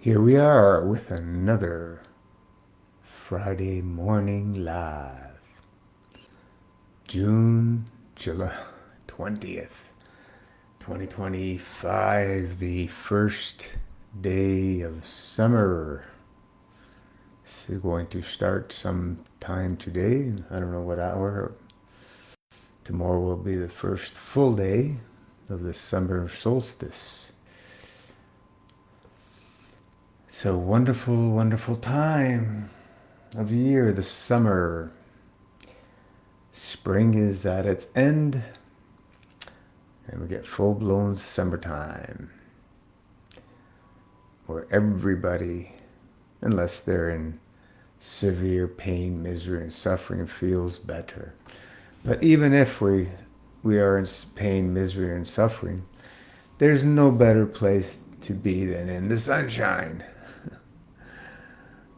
Here we are with another Friday morning live. July 20th, 2025, the first day of summer. This is going to start sometime today. I don't know what hour. Tomorrow will be the first full day of the summer solstice. So wonderful, wonderful time of year, the summer. Spring is at its end, and we get full-blown summertime, where everybody, unless they're in severe pain, misery, and suffering, feels better. But even if we are in pain, misery, and suffering, there's no better place to be than in the sunshine.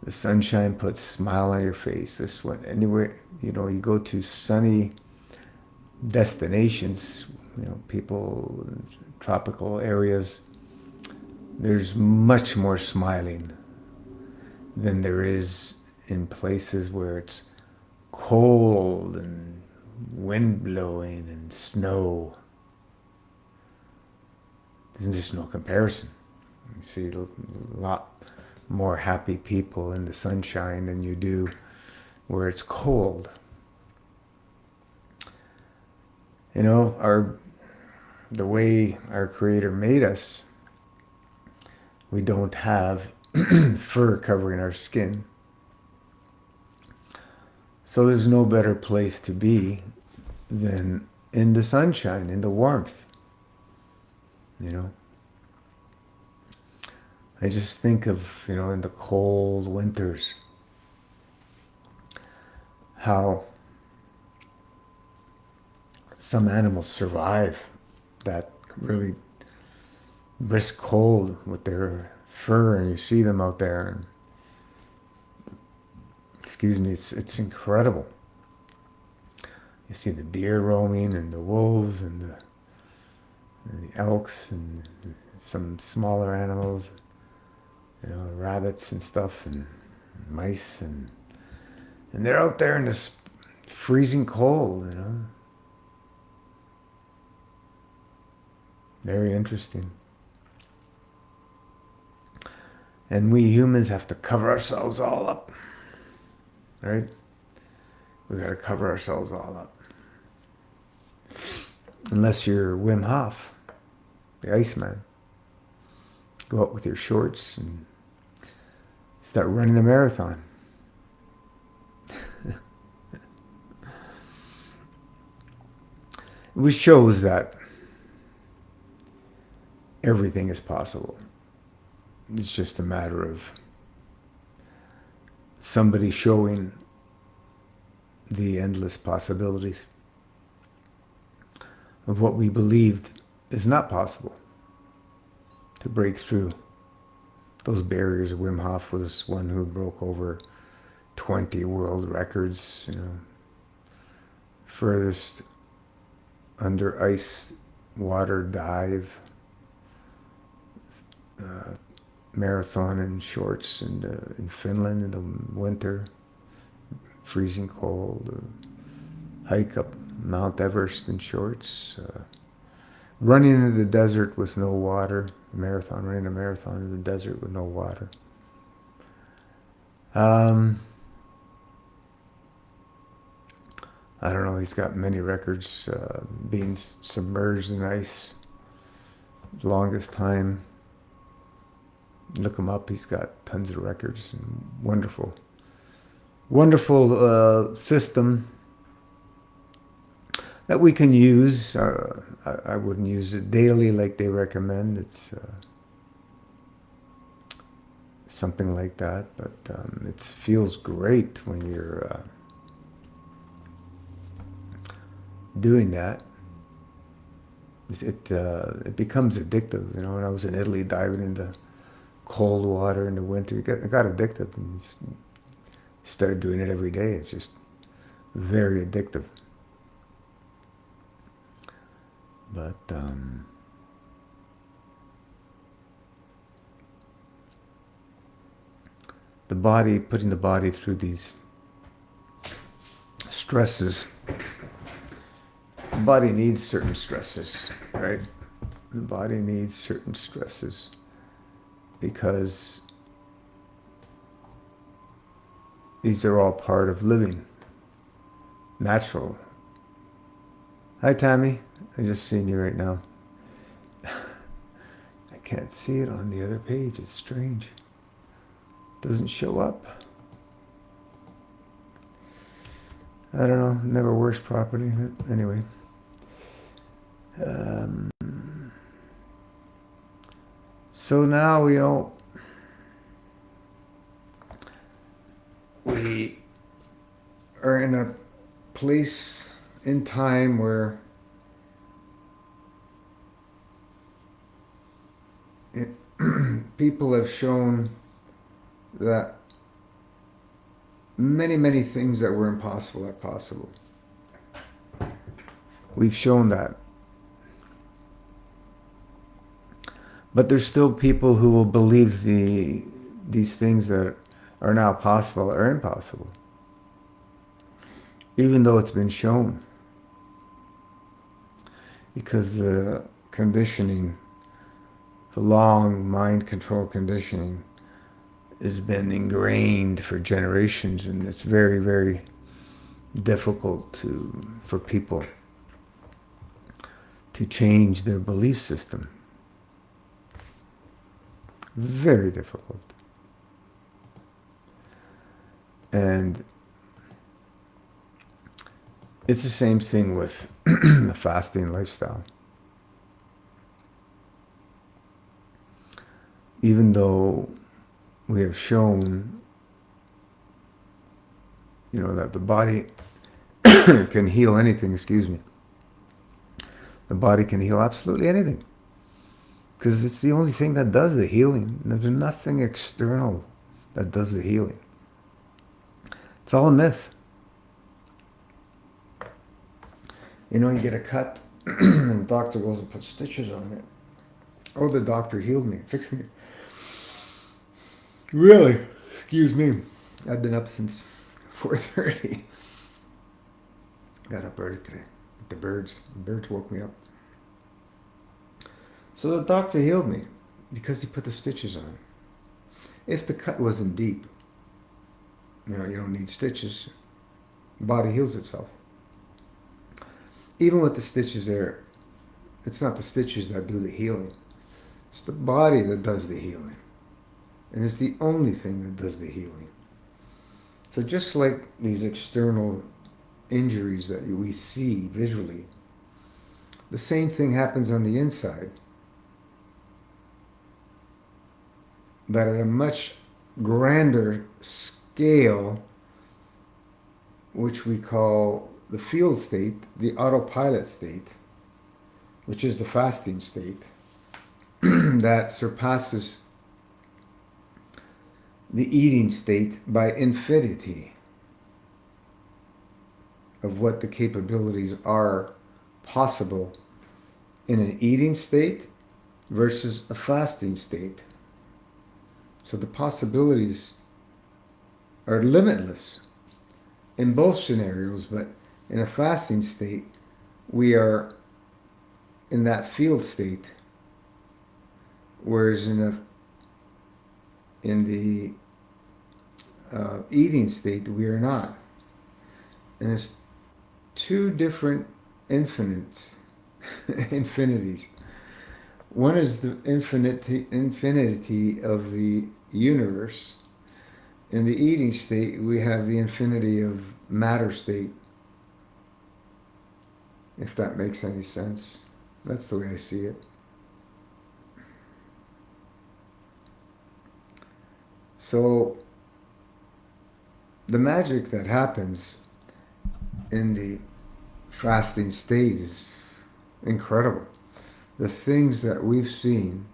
The sunshine puts a smile on your face. This one, anywhere, you go to sunny destinations, people, tropical areas, there's much more smiling than there is in places where it's cold and wind blowing and snow. There's just no comparison. You see a lot more happy people in the sunshine than you do where it's cold. The way our Creator made us, we don't have fur covering our skin. So there's no better place to be than in the sunshine, in the warmth. I just think of, in the cold winters, how some animals survive that really brisk cold with their fur, and you see them out there, and excuse me, it's incredible. You see the deer roaming and the wolves and the elks and some smaller animals, rabbits and stuff and mice, and they're out there in this freezing cold, Very interesting. And we humans have to cover ourselves all up, right? We got to cover ourselves all up. Unless you're Wim Hof, the Iceman. Go out with your shorts and start running a marathon. Which shows that everything is possible. It's just a matter of somebody showing the endless possibilities of what we believed is not possible, to break through those barriers. Wim Hof was one who broke over 20 world records, furthest under ice water dive, marathon in shorts in Finland in the winter, freezing cold, hike up Mount Everest in shorts, running in the desert with no water, running a marathon in the desert with no water. I don't know, he's got many records, being submerged in ice, longest time. Look him up, he's got tons of records, and wonderful system that we can use. I wouldn't use it daily like they recommend. It's something like that, but it feels great when you're doing that. It becomes addictive. When I was in Italy diving into cold water in the winter, it got addictive, and just started doing it every day. It's just very addictive. But the body, putting the body through these stresses. The body needs certain stresses, right? The body needs certain stresses because these are all part of living, natural. Hi, Tammy. I just seen you right now. I can't see it on the other page. It's strange. It doesn't show up. I don't know. It never works properly. But anyway. So now, we are in a place in time where people have shown that many, many things that were impossible are possible. We've shown that. But there's still people who will believe these things that are now possible are impossible, even though it's been shown. Because the conditioning, the long mind control conditioning, has been ingrained for generations, and it's very, very difficult for people to change their belief system. Very difficult. And it's the same thing with the fasting lifestyle. Even though we have shown, that the body can heal anything, the body can heal absolutely anything. Because it's the only thing that does the healing. There's nothing external that does the healing. It's all a myth. You get a cut, and the doctor goes and puts stitches on it. Oh, the doctor healed me, fixed me. Really? Excuse me. I've been up since 4:30. Got up early today. The birds woke me up. So the doctor healed me because he put the stitches on. If the cut wasn't deep, you don't need stitches. The body heals itself. Even with the stitches there, it's not the stitches that do the healing. It's the body that does the healing. And it's the only thing that does the healing. So just like these external injuries that we see visually, the same thing happens on the inside. But at a much grander scale, which we call the field state, the autopilot state, which is the fasting state, that surpasses the eating state by infinity of what the capabilities are possible in an eating state versus a fasting state. So the possibilities are limitless in both scenarios, but in a fasting state, we are in that field state, whereas in the eating state, we are not. And it's two different infinities. One is the infinity of the universe. In the eating state, we have the infinity of matter state. If that makes any sense. That's the way I see it. So the magic that happens in the fasting state is incredible. The things that we've seen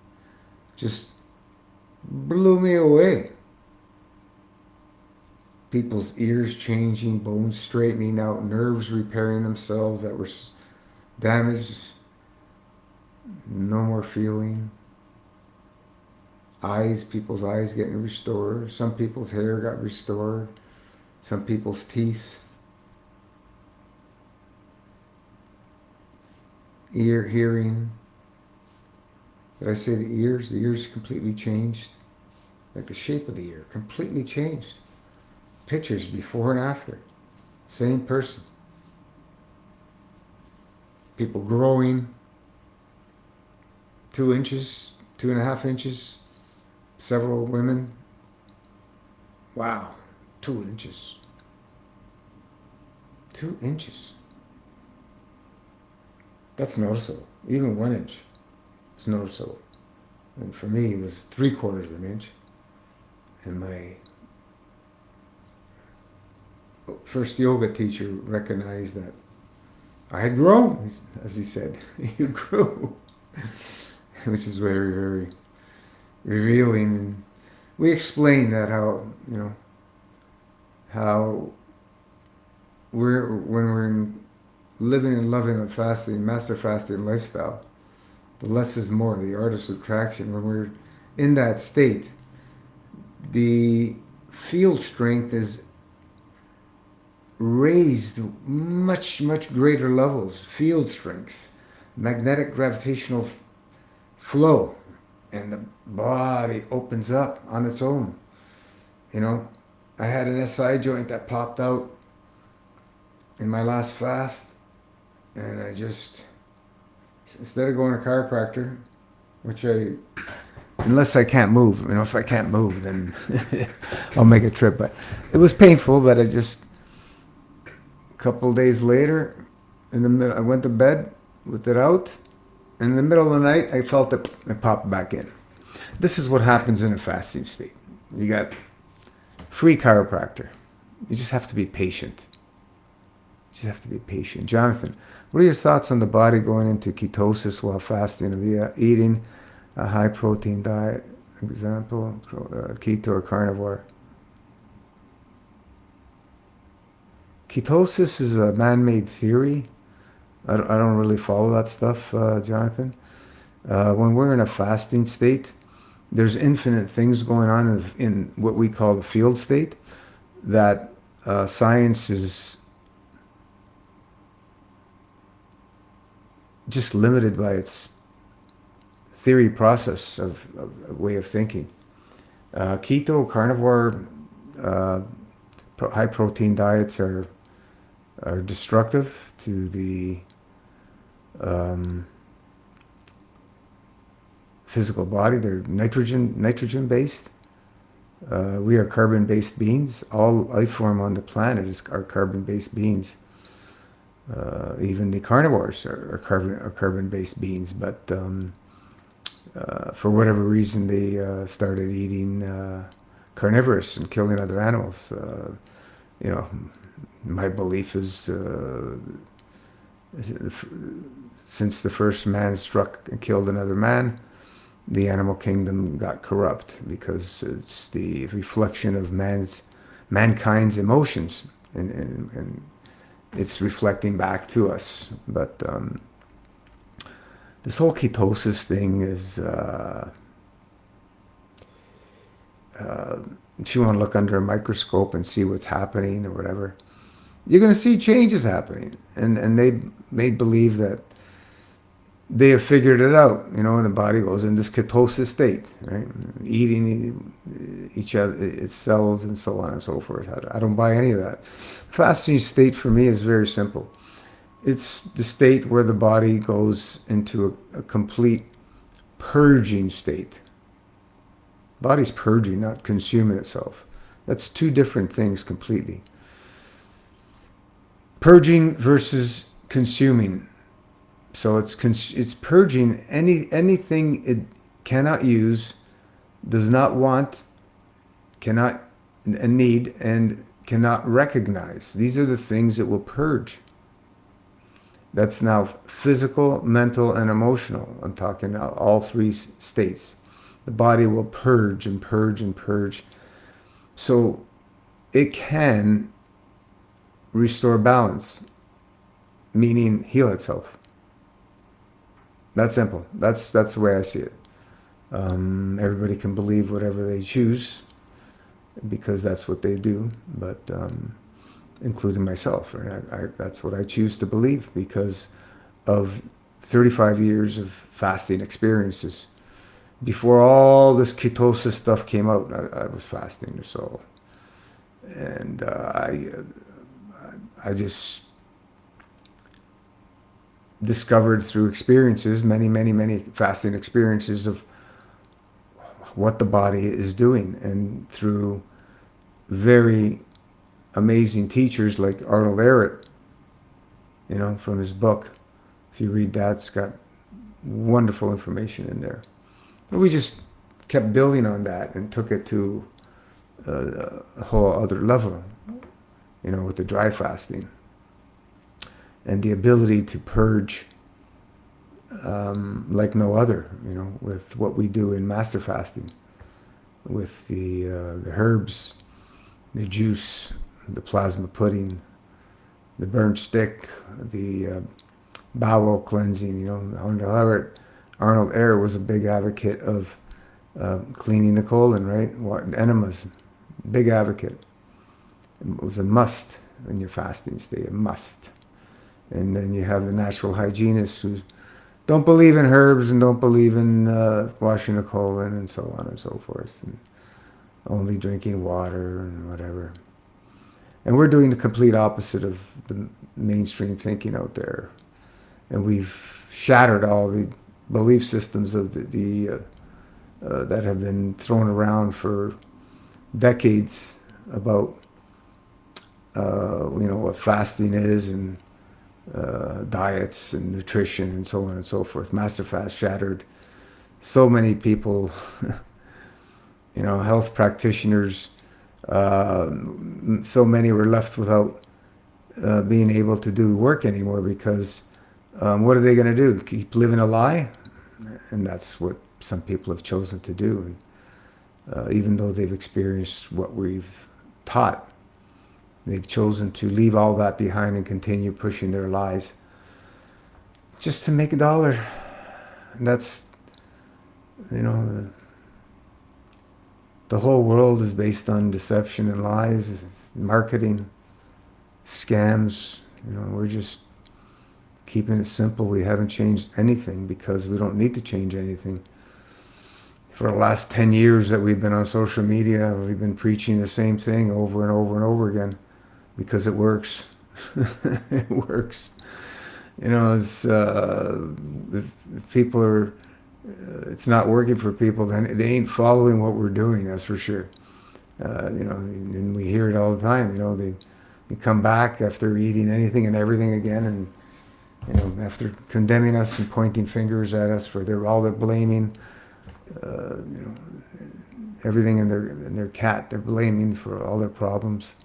just blew me away. People's ears changing, bones straightening out, nerves repairing themselves that were damaged, no more feeling. eyes, people's eyes getting restored. Some people's hair got restored. Some people's teeth. Hearing. Did I say the ears? The ears completely changed. Like the shape of the ear completely changed. Pictures before and after. Same person. People growing 2 inches, 2.5 inches. Several women. Wow, 2 inches. 2 inches. That's noticeable. Even 1 inch is noticeable. And for me, it was 3/4 of an inch. And my first yoga teacher recognized that I had grown, as he said. You grew. Which is very, very revealing. And we explained that how when we're living and loving a fasting, master fasting lifestyle, the less is more, the art of subtraction. When we're in that state, the field strength is raised much, much greater levels. Field strength, magnetic gravitational flow, and the body opens up on its own. I had an SI joint that popped out in my last fast, and I just, instead of going to a chiropractor, which unless I can't move, if I can't move, then I'll make a trip. But it was painful, but a couple of days later, in the middle, I went to bed with it out. In the middle of the night, I felt it popped back in. This is what happens in a fasting state. You got free chiropractor. You just have to be patient. Jonathan, what are your thoughts on the body going into ketosis while fasting via eating a high protein diet? Example, keto or carnivore. Ketosis is a man-made theory. I don't really follow that stuff, Jonathan. When we're in a fasting state, there's infinite things going on in what we call the field state that science is just limited by its theory process of way of thinking. Keto, carnivore, high protein diets are destructive to the physical body. They're nitrogen based. We are carbon based beings. All life form on the planet are carbon based beings. Even the carnivores are carbon based beings, but for whatever reason they started eating carnivorous and killing other animals. My belief is since the first man struck and killed another man, the animal kingdom got corrupt because it's the reflection of mankind's emotions, and it's reflecting back to us. But this whole ketosis thing is, if you want to look under a microscope and see what's happening or whatever, you're going to see changes happening. And they made believe that they have figured it out, and the body goes in this ketosis state, right? Eating each other, its cells, and so on and so forth. I don't buy any of that. Fasting state for me is very simple. It's the state where the body goes into a complete purging state. Body's purging, not consuming itself. That's two different things completely. Purging versus consuming. So it's purging anything it cannot use, does not want, cannot need, and cannot recognize. These are the things that will purge. That's now physical, mental, and emotional. I'm talking now all three states. The body will purge and purge and purge. So it can restore balance, meaning heal itself. That's simple. That's the way I see it. Everybody can believe whatever they choose because that's what they do, but including myself. Right? That's what I choose to believe because of 35 years of fasting experiences. Before all this ketosis stuff came out, I was fasting. So, and I just discovered through experiences, many fasting experiences of what the body is doing, and through very amazing teachers like Arnold Ehret, from his book. If you read that, it's got wonderful information in there. And we just kept building on that and took it to a whole other level, with the dry fasting and the ability to purge like no other, with what we do in master fasting, with the herbs, the juice, the plasma pudding, the burnt stick, the bowel cleansing. Arnold Ehret was a big advocate of cleaning the colon, right? Enemas, big advocate. It was a must in your fasting state, a must. And then you have the natural hygienists who don't believe in herbs and don't believe in washing the colon and so on and so forth, and only drinking water and whatever. And we're doing the complete opposite of the mainstream thinking out there. And we've shattered all the belief systems of the that have been thrown around for decades about what fasting is, and diets and nutrition and so on and so forth. Master Fast shattered so many people, health practitioners. So many were left without being able to do work anymore because what are they going to do? Keep living a lie? And that's what some people have chosen to do. And even though they've experienced what we've taught, they've chosen to leave all that behind and continue pushing their lies just to make a dollar. And that's, the whole world is based on deception and lies, marketing, scams. We're just keeping it simple. We haven't changed anything because we don't need to change anything. For the last 10 years that we've been on social media, we've been preaching the same thing over and over and over again because it works. It works. It's if people are, it's not working for people, then they ain't following what we're doing, that's for sure. And we hear it all the time. They come back after eating anything and everything again, and after condemning us and pointing fingers at us for they're blaming, everything in their cat. They're blaming for all their problems.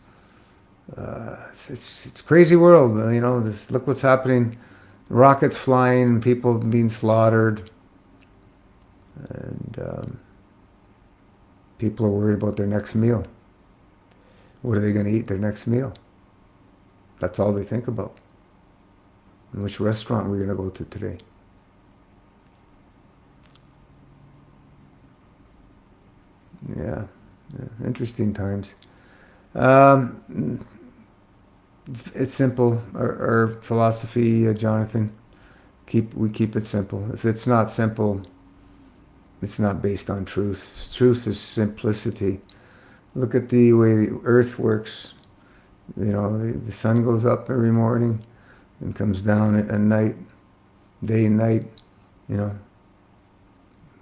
It's a crazy world. Look what's happening. Rockets flying, people being slaughtered, and people are worried about their next meal. What are they going to eat their next meal? That's all they think about. And which restaurant are we going to go to today? Yeah, interesting times. Um, it's simple. Our philosophy, Jonathan, we keep it simple. If it's not simple, it's not based on truth. Truth is simplicity. Look at the way the earth works. The sun goes up every morning and comes down at night, day and night.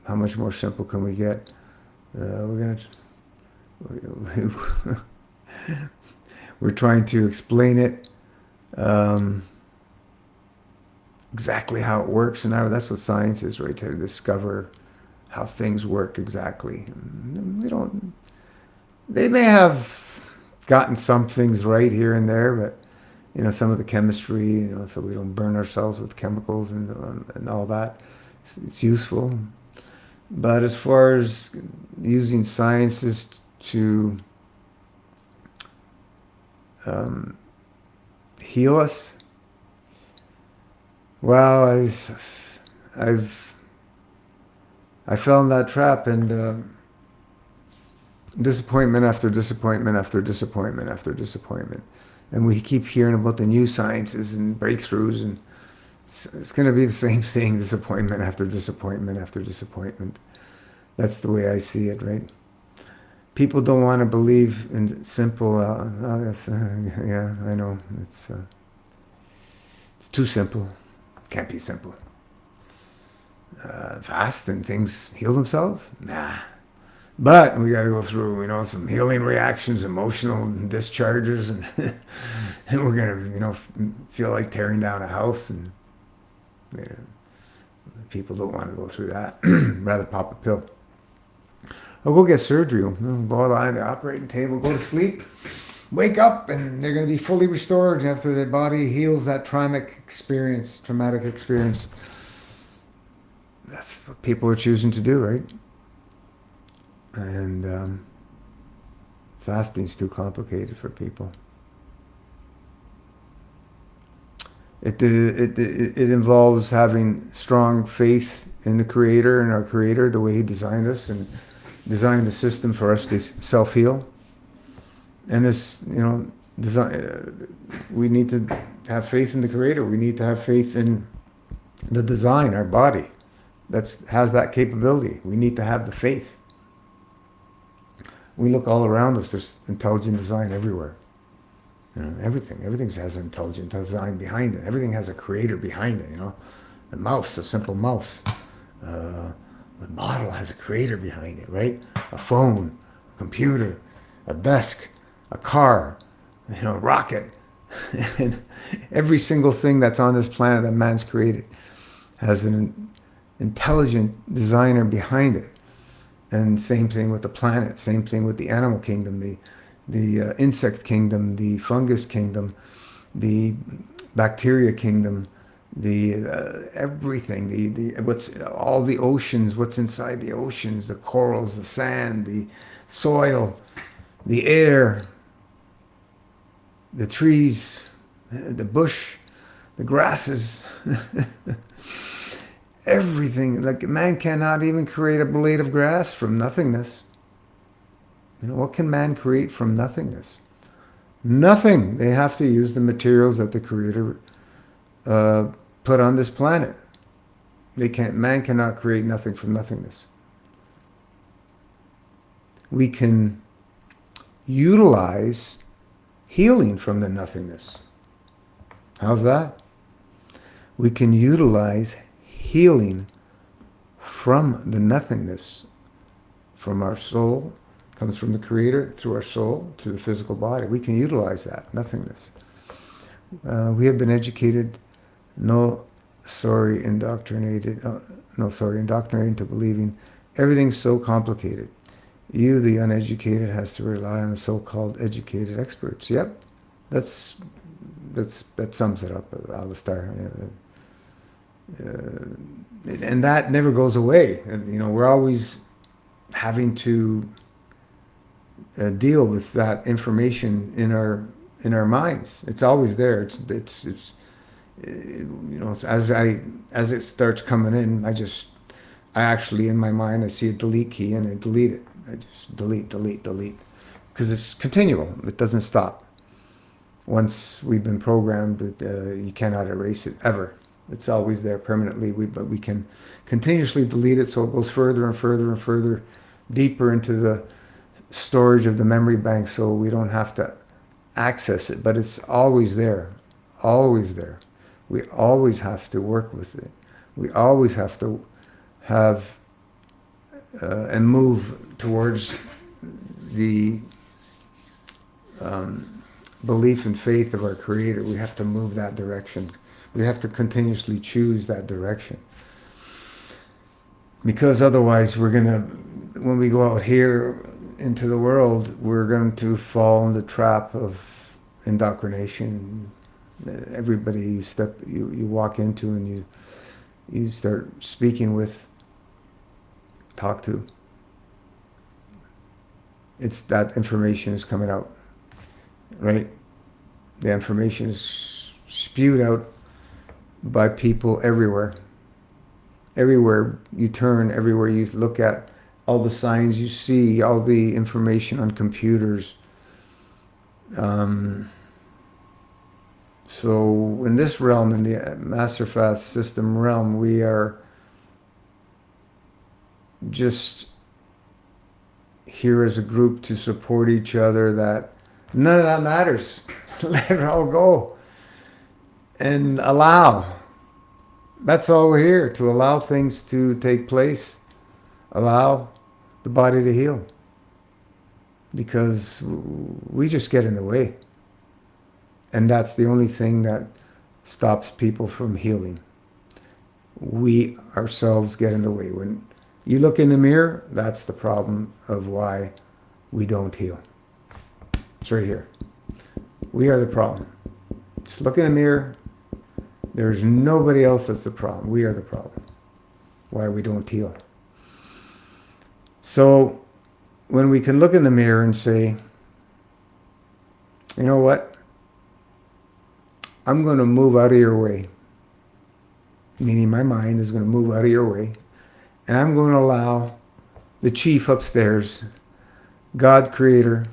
How much more simple can we get? We're trying to explain it, exactly how it works, and that's what science is, right? To discover how things work exactly. We don't. They may have gotten some things right here and there, but some of the chemistry, so we don't burn ourselves with chemicals and all that. It's useful, but as far as using sciences to heal us, well, I've I fell in that trap, and disappointment after disappointment after disappointment after disappointment. And we keep hearing about the new sciences and breakthroughs, and it's going to be the same thing, disappointment after disappointment after disappointment. That's the way I see it, right? People don't want to believe in simple, yeah, I know, it's too simple. It can't be simple. Fast and things heal themselves? Nah. But we got to go through, some healing reactions, emotional discharges, and, and we're going to, feel like tearing down a house. And people don't want to go through that. Rather pop a pill. Or go get surgery. Go on the operating table, go to sleep, wake up, and they're going to be fully restored after their body heals that traumatic experience. That's what people are choosing to do, right? And fasting's too complicated for people. It involves having strong faith in the Creator and our Creator, the way He designed us and designed the system for us to self-heal. And it's, we need to have faith in the Creator. We need to have faith in the design, our body, has that capability. We need to have the faith. We look all around us, there's intelligent design everywhere. Everything has an intelligent design behind it. Everything has a creator behind it, The mouse, a simple mouse. The bottle has a creator behind it, right? A phone, a computer, a desk, a car, a rocket. And every single thing that's on this planet that man's created has an intelligent designer behind it. And same thing with the planet, same thing with the animal kingdom, the insect kingdom, the fungus kingdom, the bacteria kingdom, the everything, the what's all the oceans, what's inside the oceans, the corals, the sand, the soil, the air, the trees, the bush, the grasses. Everything. Like, man cannot even create a blade of grass from nothingness. What can man create from nothingness? Nothing. They have to use the materials that the Creator put on this planet. Man cannot create nothing from nothingness. We can utilize healing from the nothingness. How's that? We can utilize healing from the nothingness, from our soul, comes from the Creator, through our soul, through the physical body. We can utilize that nothingness. We have been educated, indoctrinated into believing everything's so complicated. You, the uneducated, has to rely on the so-called educated experts. Yep, that sums it up, Alistair. And that never goes away. And, we're always having to deal with that information in our minds. It's always there. It's as it starts coming in, I actually, in my mind, I see a delete key and I delete it. I just delete, because it's continual. It doesn't stop. Once we've been programmed, you cannot erase it ever. It's always there permanently, but we can continuously delete it, so it goes further and further and further, deeper into the storage of the memory bank, so we don't have to access it. But it's always there, always there. We always have to work with it. We always have to have and move towards the belief and faith of our Creator. We have to move that direction. We have to continuously choose that direction. Because otherwise when we go out here into the world, we're going to fall in the trap of indoctrination. Everybody you walk into and you start speaking with, talk to, it's that information is coming out, right? The information is spewed out by people everywhere. Everywhere you turn, everywhere you look at, all the signs you see, all the information on computers. Um, so in this realm, in the Master Fast System realm, we are just here as a group to support each other. That none of that matters. Let it all go and allow. That's all we're here to allow things to take place, allow the body to heal, because we just get in the way. And that's the only thing that stops people from healing. We ourselves get in the way. When you look in the mirror, that's the problem of why we don't heal. It's right here. We are the problem. Just look in the mirror. There's nobody else that's the problem. We are the problem. Why we don't heal. So when we can look in the mirror and say, you know what? I'm going to move out of your way. Meaning my mind is going to move out of your way. And I'm going to allow the chief upstairs, God, creator,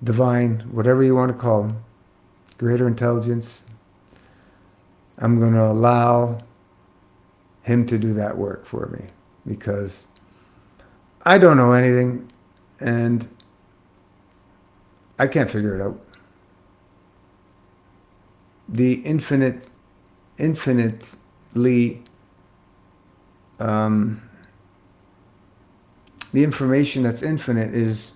divine, whatever you want to call him, greater intelligence, I'm going to allow him to do that work for me, because I don't know anything and I can't figure it out. The infinitely, the information that's infinite is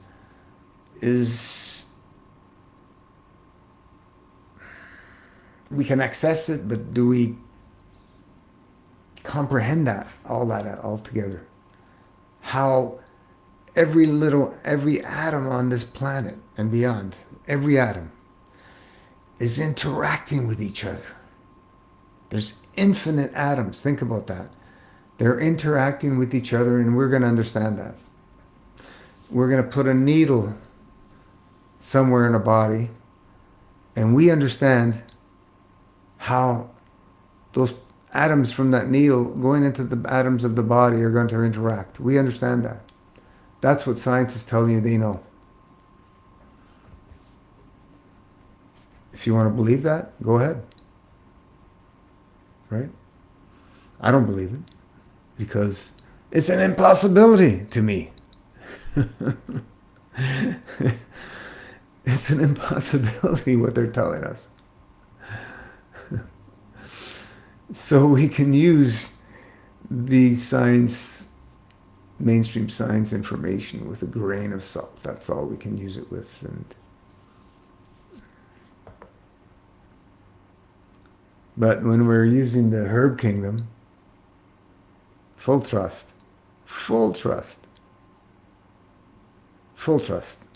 we can access it, but do we comprehend all together? How every atom on this planet and beyond, every atom is interacting with each other. There's infinite atoms. Think about that. They're interacting with each other, and we're going to understand that. We're going to put a needle somewhere in a body, and we understand how those atoms from that needle going into the atoms of the body are going to interact. We understand that. That's what science is telling you they know. If you want to believe that, go ahead. Right? I don't believe it, because it's an impossibility to me. It's an impossibility what they're telling us. So we can use the science, mainstream science information with a grain of salt. That's all we can use it with. But when we're using the herb kingdom, full trust, full trust, full trust,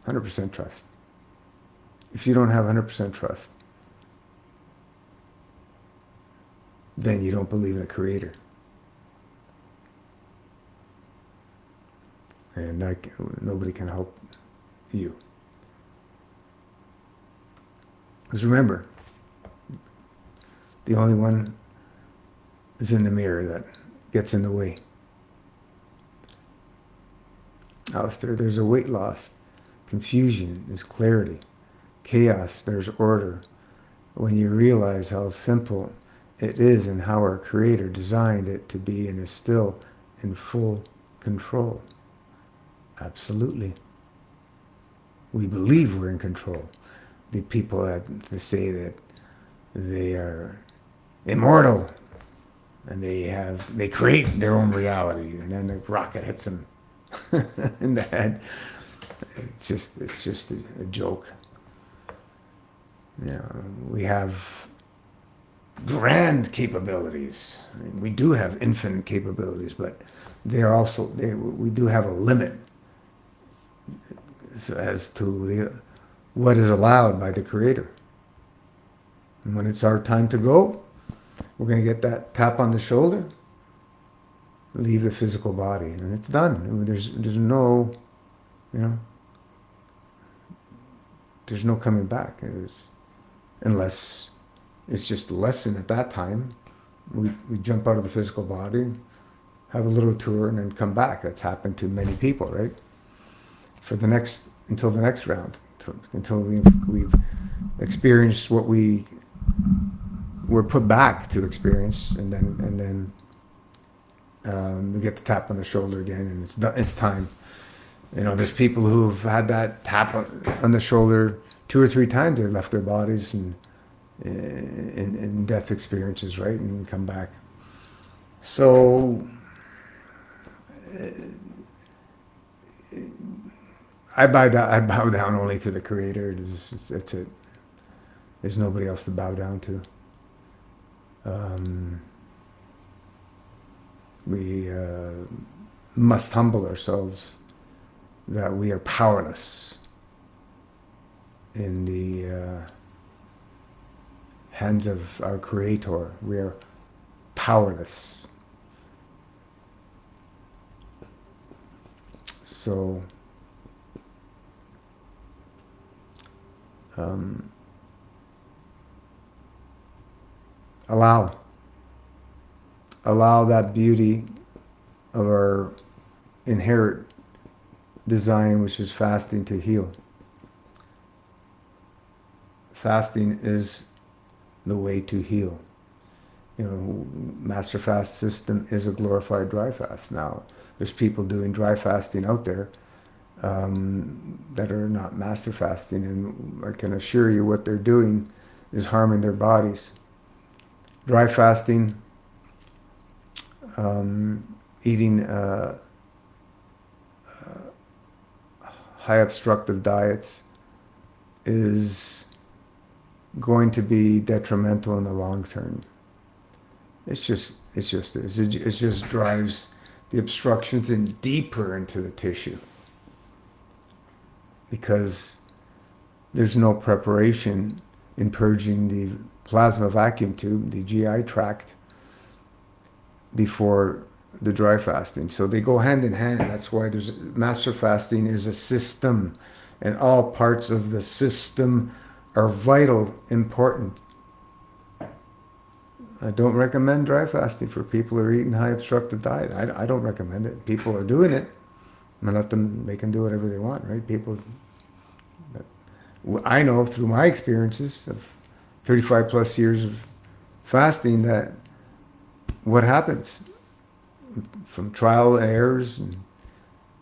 100% trust. If you don't have 100% trust, then you don't believe in a creator. And nobody can help you. Because remember, the only one is in the mirror that gets in the way. Alistair, there's a weight loss. Confusion is clarity. Chaos, there's order. When you realize how simple it is and how our Creator designed it to be and is still in full control. Absolutely. We believe we're in control. The people that say that they are immortal and they create their own reality, and then the rocket hits them in the head. It's just a joke. You know, we have grand capabilities. I mean, we do have infinite capabilities, but we do have a limit as to what is allowed by the Creator. And when it's our time to go, we're going to get that tap on the shoulder, leave the physical body, and it's done. I mean, there's no, there's no coming back. Unless it's just a lesson at that time, We jump out of the physical body, have a little tour, and then come back. That's happened to many people, right? For the next until the next round, until we've experienced what we were put back to experience, and then we get the tap on the shoulder again, and it's time. You know, there's people who've had that tap on the shoulder 2 or 3 times. They left their bodies and in death experiences, right, and come back. So I bow down only to the Creator. That's it. There's nobody else to bow down to. We must humble ourselves that we are powerless in the hands of our Creator. We are powerless. So allow that beauty of our inherent design, which is fasting, to heal. Fasting is the way to heal. You know, Master Fast system is a glorified dry fast now. There's people doing dry fasting out there that are not master fasting, and I can assure you what they're doing is harming their bodies. Dry fasting, eating high obstructive diets is going to be detrimental in the long term. It just drives the obstructions in deeper into the tissue, because there's no preparation in purging the plasma vacuum tube, the GI tract, before the dry fasting. So they go hand in hand. That's why there's master fasting is a system, and all parts of the system are vital, important. I don't recommend dry fasting for people who are eating high obstructive diet. I don't recommend it. People are doing it. I let them, they can do whatever they want, right? People, but I know through my experiences of 35 plus years of fasting that what happens from trial and errors, and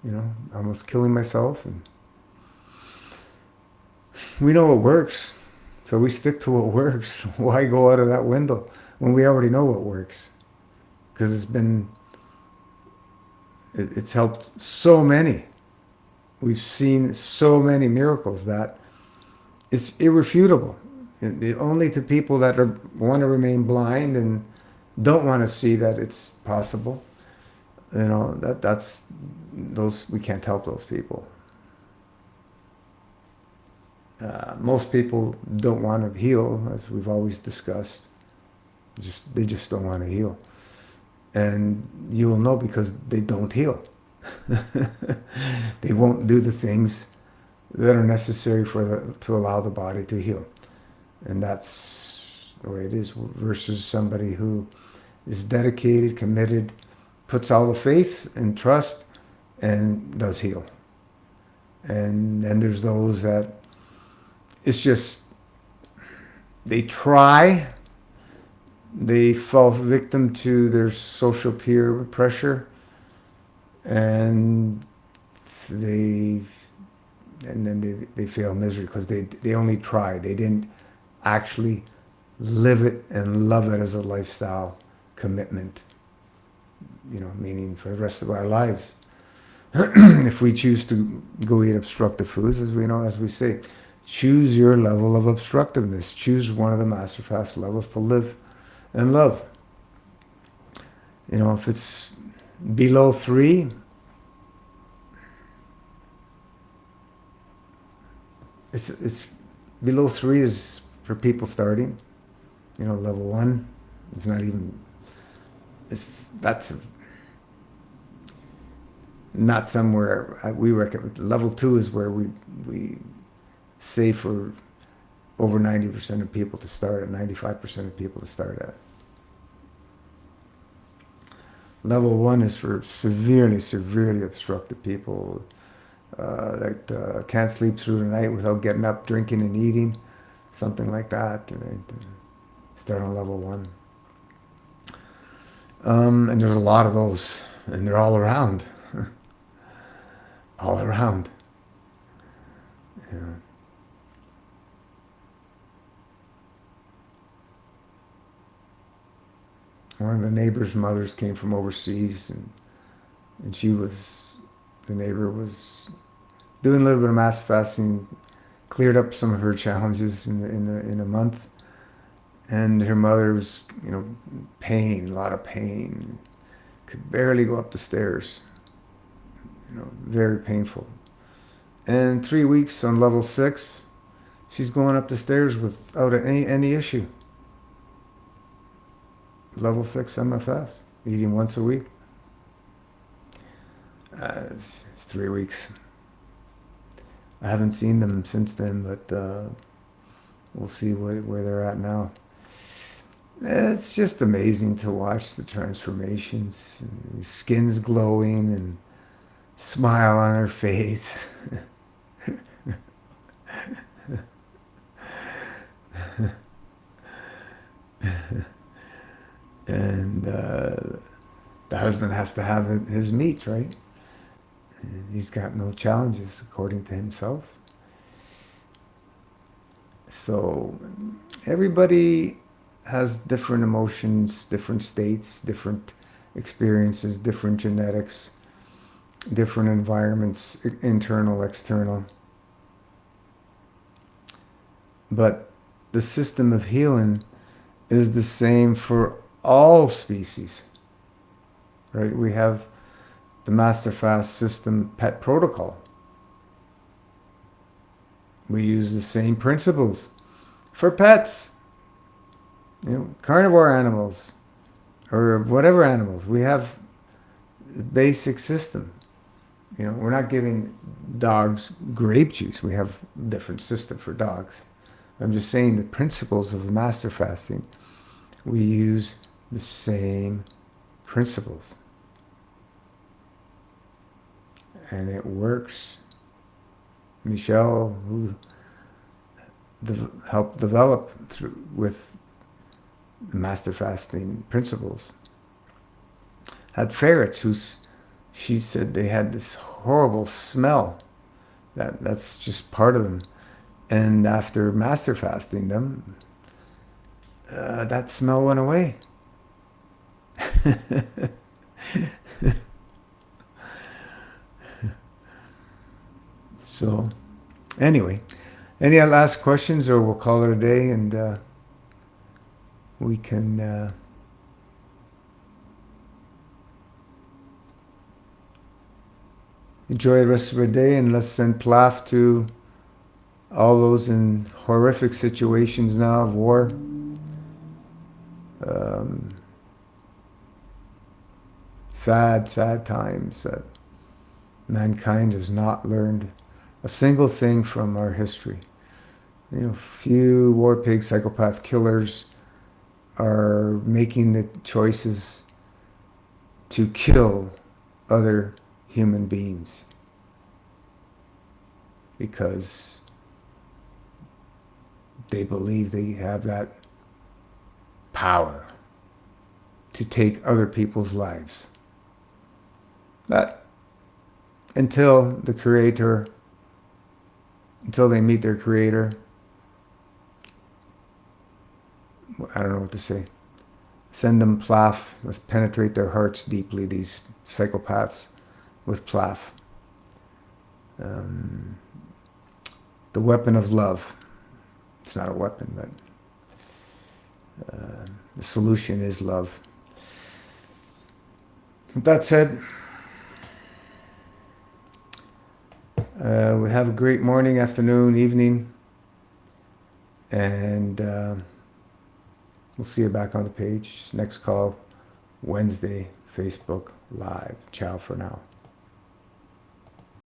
you know, almost killing myself, and we know what works, so we stick to what works. Why go out of that window when we already know what works? Because it's helped so many. We've seen so many miracles that it's irrefutable. Only to people that want to remain blind and don't want to see that it's possible. You know, that's those, we can't help those people. Most people don't want to heal, as we've always discussed. They just don't want to heal, and you will know because they don't heal. They won't do the things that are necessary to allow the body to heal, and that's the way it is. Versus somebody who is dedicated, committed, puts all the faith and trust, and does heal. And then there's those that it's just, they try, they fall victim to their social peer pressure, and then they fail misery because they only tried. They didn't actually live it and love it as a lifestyle commitment, you know, meaning for the rest of our lives. If we choose to go eat obstructive foods, as we know, as we say, choose your level of obstructiveness. Choose one of the Master Fast levels to live and love. You know, if it's below 3, it's below 3 is for people starting. You know, level 1, it's not even, that's not somewhere we recommend. Level 2 is where we say for over 90% of people to start at, 95% of people to start at. Level 1 is for severely, severely obstructed people, that can't sleep through the night without getting up, drinking, and eating, something like that. And start on level 1. And there's a lot of those, and they're all around, all around. You know. One of the neighbor's mothers came from overseas, and the neighbor was doing a little bit of mass fasting, cleared up some of her challenges in a month, and her mother was, pain, a lot of pain, could barely go up the stairs, very painful. And 3 weeks on level 6, she's going up the stairs without any issue. Level 6 MFS, eating once a week. It's 3 weeks. I haven't seen them since then, but we'll see where they're at now. It's just amazing to watch the transformations. Skin's glowing and smile on her face. And the husband has to have his meat, right? He's got no challenges according to himself. So everybody has different emotions, different states, different experiences, different genetics, different environments, internal, external. But the system of healing is the same for all species, right? We have the Master Fast System pet protocol. We use the same principles for pets, carnivore animals or whatever animals. We have the basic system. We're not giving dogs grape juice. We have a different system for dogs. I'm just saying the principles of the Master Fasting, we use the same principles. And it works. Michelle, who helped develop with the Master Fasting principles, had ferrets she said they had this horrible smell. That's just part of them. And after Master Fasting them, that smell went away. So, anyway, any last questions, or we'll call it a day, and we can enjoy the rest of our day, and let's send plaf to all those in horrific situations now of war. Sad times that mankind has not learned a single thing from our history. Few war pig psychopath killers are making the choices to kill other human beings because they believe they have that power to take other people's lives. But until they meet their creator, I don't know what to say. Send them plaf. Let's penetrate their hearts deeply, these psychopaths, with plaf. The weapon of love. It's not a weapon, but the solution is love. With that said, we have a great morning, afternoon, evening, and we'll see you back on the page. Next call, Wednesday, Facebook Live. Ciao for now.